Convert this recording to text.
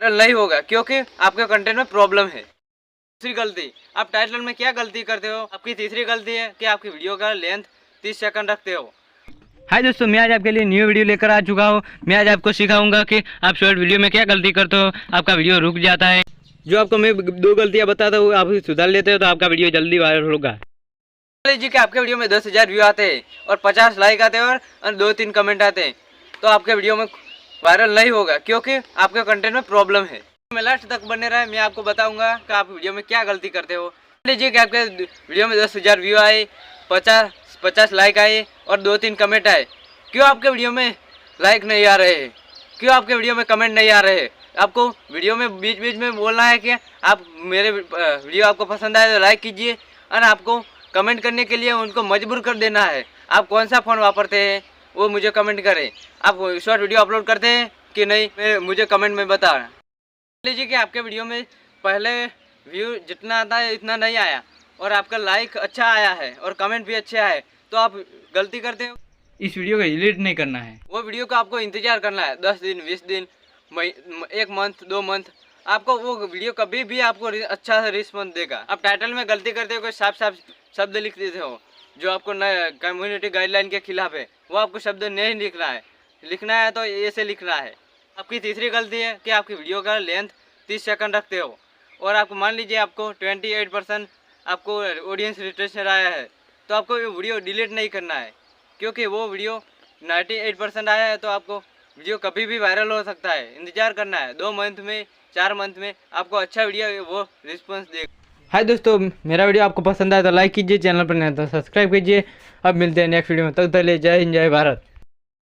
नहीं होगा क्योंकि आपके कंटेंट में प्रॉब्लम है। दूसरी गलती, आप टाइटल में क्या गलती करते हो? आपकी तीसरी गलती है कि आपकी वीडियो का लेंथ 30 सेकंड रखते हो। हाय दोस्तों, मैं आज आपके लिए न्यू वीडियो लेकर आ चुका हूँ। मैं आज आपको सिखाऊंगा कि आप शॉर्ट वीडियो में क्या गलती करते हो, आपका वीडियो रुक जाता है। जो आपको मैं 2 गलतियाँ बताता हूँ, आप सुधार लेते हो तो आपका वीडियो जल्दी वायरल होगा। मान लीजिए कि आपके वीडियो में 10,000 व्यू आते हैं और 50 लाइक आते हैं और 2-3 कमेंट आते हैं, तो आपके वीडियो में वायरल नहीं होगा क्योंकि आपके कंटेंट में प्रॉब्लम है। मैं लास्ट तक बने रहे, मैं आपको बताऊंगा कि आप वीडियो में क्या गलती करते हो। मान लीजिए कि आपके वीडियो में 10,000 व्यू आए, 50 लाइक आए और 2-3 कमेंट आए। क्यों आपके वीडियो में लाइक नहीं आ रहे हैं? क्यों आपके वीडियो में कमेंट नहीं आ रहे हैं? आपको वीडियो में बीच बीच में बोलना है कि आप मेरे वीडियो आपको पसंद आए तो लाइक कीजिए, और आपको कमेंट करने के लिए उनको मजबूर कर देना है। आप कौन सा फ़ोन वापरते हैं वो मुझे कमेंट करें। आप शॉर्ट वीडियो अपलोड करते हैं कि नहीं, मुझे कमेंट में बताएं। मान लीजिए कि आपके वीडियो में पहले व्यू जितना आता है इतना नहीं आया और आपका लाइक अच्छा आया है और कमेंट भी अच्छे आए, तो आप गलती करते हो। इस वीडियो को डिलीट नहीं करना है, वो वीडियो का आपको इंतजार करना है 10 दिन, 20 दिन, 1 मंथ, 2 मंथ। आपको वो वीडियो कभी भी आपको अच्छा सा रिस्पॉन्स देगा। आप टाइटल में गलती करते हो, कोई साफ साफ शब्द लिख देते हो जो आपको कम्युनिटी गाइडलाइन के खिलाफ है, वो आपको शब्द नहीं लिखना है। लिखना है तो ऐसे लिखना है। आपकी तीसरी गलती है कि आपकी वीडियो का लेंथ 30 सेकंड रखते हो और आपको मान लीजिए आपको 28% आपको ऑडियंस रिटेंशन आया है, तो आपको ये वीडियो डिलीट नहीं करना है क्योंकि वो वीडियो 98% आया है, तो आपको वीडियो कभी भी वायरल हो सकता है। इंतजार करना है 2 मंथ में, 4 मंथ में आपको अच्छा वीडियो वो रिस्पॉन्स देगा। हाय दोस्तों, मेरा वीडियो आपको पसंद आया तो लाइक कीजिए, चैनल पर नया तो सब्सक्राइब कीजिए। अब मिलते हैं नेक्स्ट वीडियो में, तब तक के लिए जय हिंद, जय भारत।